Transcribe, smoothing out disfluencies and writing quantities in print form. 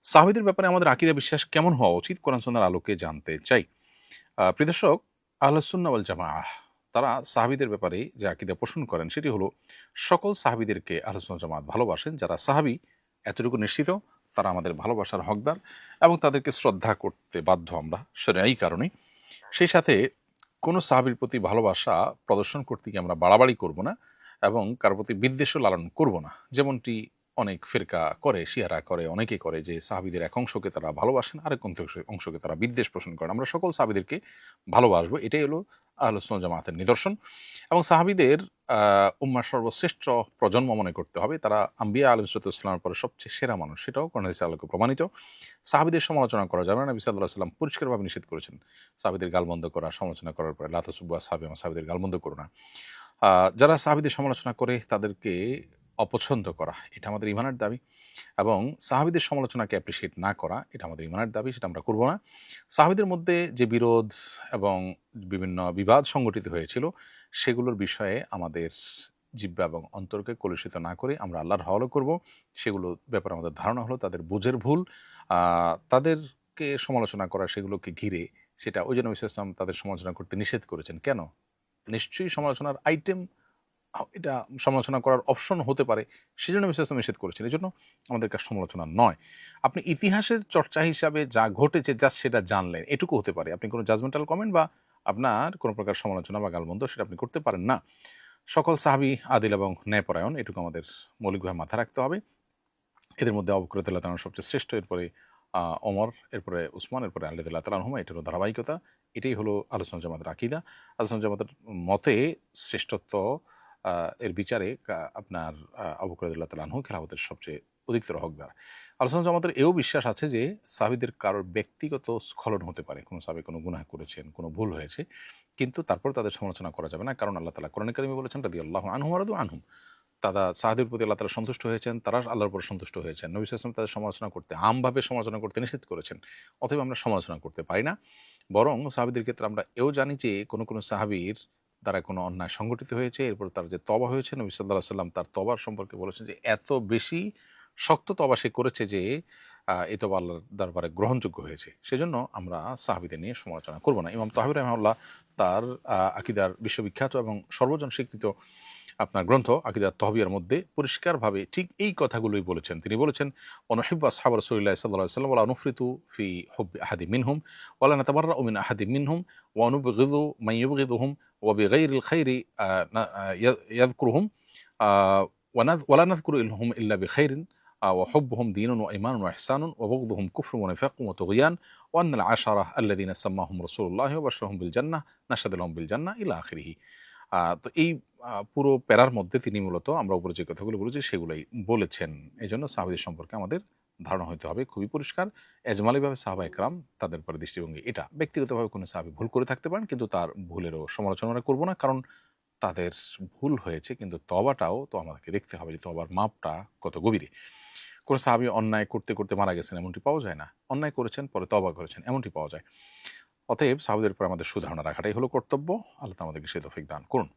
সাহাবীদের ব্যাপারে আমাদের আকীদা বিশ্বাস কেমন হওয়া উচিত কোরআন সুন্নাহর আলোকে জানতে চাই। প্রিয় দর্শক, আহলুস সুন্নাহ ওয়াল জামাআহ তারা সাহাবীদের ব্যাপারে যে আকীদা পোষণ করেন সেটি হলো সকল সাহাবীদেরকে আহলুস সুন্নাহ জামাত ভালোবাসেন। যারা সাহাবী এতটুকু নিশ্চিত তারা আমাদের ভালোবাসার হকদার এবং তাদেরকে শ্রদ্ধা করতে বাধ্য আমরা সেটা এই কারণে। সেই সাথে কোনো সাহাবীর প্রতি ভালোবাসা প্রদর্শন করতে গিয়ে আমরা বাড়াবাড়ি করব না এবং কারো প্রতি বিদ্বেষও লালন করব না। যেমনটি অনেক ফিরকা করে, শিয়ারা করে, অনেকে করে যে সাহাবীদের এক অংশকে তারা ভালোবাসেন, আরেক অংশকে তারা বিদ্বেষ পোষণ করেন। আমরা সকল সাহাবীদেরকে ভালোবাসবো। এটাই হলো আহলুস সুন্নাহ জামাতের নিদর্শন এবং সাহাবীদের উম্মার সর্বশ্রেষ্ঠ প্রজন্ম মনে করতে হবে। তারা আম্বিয়া আলাইহিসসালামের পরে সবচেয়ে সেরা মানুষ। সেটাও কোরআন হাদিসের আলোকে প্রমাণিত। সাহাবীদের সমালোচনা করা যাবে না। নবী সাল্লাল্লাহু আলাইহি ওয়াসাল্লাম পরিষ্কারভাবে নিষেধ করেছেন। সাহাবীদের গালমন্দ করা, সমালোচনা করার পরে লা তাসুব্বু আসহাবি, আমার সাহাবীদের গালমন্দ করো না। যারা সাহাবীদের সমালোচনা করে তাদেরকে অপছন্দ করা, এটা আমাদের ঈমানের দাবি এবং সাহাবীদের সমালোচনাকে অ্যাপ্রিশিয়েট না করা, এটা আমাদের ঈমানের দাবি, সেটা আমরা করব না। সাহাবীদের মধ্যে যে বিরোধ এবং বিভিন্ন বিবাদ সংগঠিত হয়েছিল, সেগুলোর বিষয়ে আমাদের জিহ্বা এবং অন্তরকে কলুষিত না করে আমরা আল্লাহর হওয়ালা করব। সেগুলোর ব্যাপারে আমাদের ধারণা হলো তাদের বুঝের ভুল। তাদেরকে সমালোচনা করা, সেগুলোকে ঘিরে সেটা ওই যে নবী সাল্লাল্লাহু আলাইহি ওয়াসাল্লাম তাদের সমালোচনা করতে নিষেধ করেছেন। কেন? নিশ্চয়ই সমালোচনার আইটেম এটা সমালোচনা করার অপশন হতে পারে। সেজন্য নবী সাল্লাল্লাহু আলাইহি ওয়াসাল্লাম নিষেধ করেছেন। এজন্য আমাদের কাছে সমালোচনা নয়। আপনি ইতিহাসের চর্চা হিসাবে যা ঘটেছে জাস্ট সেটা জানলেন, এটুকু হতে পারে। আপনি কোনো জাজমেন্টাল কমেন্ট বা আপনার কোনো প্রকার সমালোচনা বা গালমন্দ সেটা আপনি করতে পারেন না। সকল সাহাবী আদিল এবং ন্যায়পরায়ণ, এটুকু আমাদের মৌলিকভাবে মাথায় রাখতে হবে। এদের মধ্যে আবু বকর রাদিয়াল্লাহু তাআলা সবচেয়ে শ্রেষ্ঠ, এরপরে ওমর, এরপরে উসমান, এরপরে আলী রাদিয়াল্লাহু তাআলা আনহুমা। এটারও ধারাবাহিকতা। এটাই হলো আহলুস সুন্নাহ জামাতের আকীদা। আহলুস সুন্নাহ জামাতের মতে শ্রেষ্ঠত্ব এর বিচারে আপনার আবু বকর রাদিয়াল্লাহু তাআলা আনহু খেলাফতের সবচেয়ে অধিকতর হকদার। আহলুস সুন্নাহ জামাতের এও বিশ্বাস আছে যে সাহাবীদের কারোর ব্যক্তিগত স্খলন হতে পারে। কোনো সাহাবী কোনো গুনাহ করেছেন, কোনো ভুল হয়েছে। কিন্তু তারপর তাদের সমালোচনা করা যাবে না। কারণ আল্লাহ তাআলা কোরআনে কারিমে বলেছেন রাদিয়াল্লাহু আনহু ওয়া রাদু আনহুম। সাহাবীদের প্রতি আল্লাহ তাআলা সন্তুষ্ট হয়েছেন, তারা আল্লাহর উপর সন্তুষ্ট হয়েছেন। নবী সাল্লাল্লাহু আলাইহি ওয়াসাল্লাম তাদের সমালোচনা করতে, আমভাবে সমালোচনা করতে নিষেধ করেছেন। অতএব আমরা সমালোচনা করতে পারি না। বরং সাহাবীদের ক্ষেত্রে আমরা এও জানি যে কোনো সাহাবীর দ্বারা কোনো অন্যায় সংঘটিত হয়েছে, এরপর তার যে তওবা হয়েছে, নবী সাল্লাল্লাহু আলাইহি ওয়াসাল্লাম তার তওবার সম্পর্কে বলেছেন যে এত বেশি শক্ত তওবা সে করেছে যে এই তওবা আল্লাহর দরবারে গ্রহণযোগ্য হয়েছে। সেজন্য আমরা সাহাবীদের নিয়ে সমালোচনা করব না। ইমাম তাহাবী রাহিমাহুল্লাহ তার আকীদার বিশ্ববিখ্যাত এবং সর্বজন স্বীকৃত আপনার গ্রন্থ আকিদাত তহবিয়ার মধ্যে পরিষ্কারভাবে ঠিক এই কথাগুলোই বলেছেন। তিনি বলেছেন, "ওয়ানুহিব্বু আসহাব রাসূলিল্লাহি সাল্লাল্লাহু আলাইহি ওয়াসাল্লাম ওয়া লা নুফরিতু ফি হুব্বি আহাদিম মিনহুম ওয়া লা নাতাবাররাউ মিন আহাদিম মিনহুম ওয়া নুবগিযু মান ইউবগিযুহুম ওয়া বিগাইরিল খাইরি না ইয়াযকুরুহুম ওয়া লা নাযকুরু ইলহুম ইল্লা বিখাইরিন ওয়া হুব্বুহুম দীনুন ওয়া ঈমানুন ওয়া ইহসানুন ওয়া বুগদুহুম কুফরুন ওয়া নিফাকুন ওয়া তুগয়ান ওয়া আন্নাল আশারা আল্লাযীনা সাম্মাহুম রাসূলুল্লাহি ওয়া বাশশারাহুম বিল জান্নাহ নাশহাদু লাহুম বিল জান্নাহ ইলা আখিরিহ।" তো এই পুরো প্যারার মধ্যে তিনি মূলত আমরা উপরে যে কথাগুলো বলেছি সেগুলোই বলেছেন। এজন্য সাহাবীদের সম্পর্কে আমাদের ধারণা হইতে হবে খুবই পরিষ্কার। এজমালিভাবে সাহাবা একরাম তাদের উপরে দৃষ্টিভঙ্গি এটা। ব্যক্তিগতভাবে কোনো সাহাবী ভুল করে থাকতে পারেন, কিন্তু তার ভুলেরও সমালোচনা আমরা করব না। কারণ তাদের ভুল হয়েছে, কিন্তু তওবাটাও তো আমাদেরকে দেখতে হবে যে তওবার মাপটা কত গভীরে। কোন সাহাবী অন্যায় করতে, করতে মারা গেছেন এমনটি পাওয়া যায় না। অন্যায় করেছেন পরে তওবা করেছেন এমনটি পাওয়া যায়। অতএব সাহাবীদের উপর আমাদের সুধারণা রাখাটাই হলো কর্তব্য। আল্লাহ তাআলা আমাদেরকে সে তৌফিক দান করুন।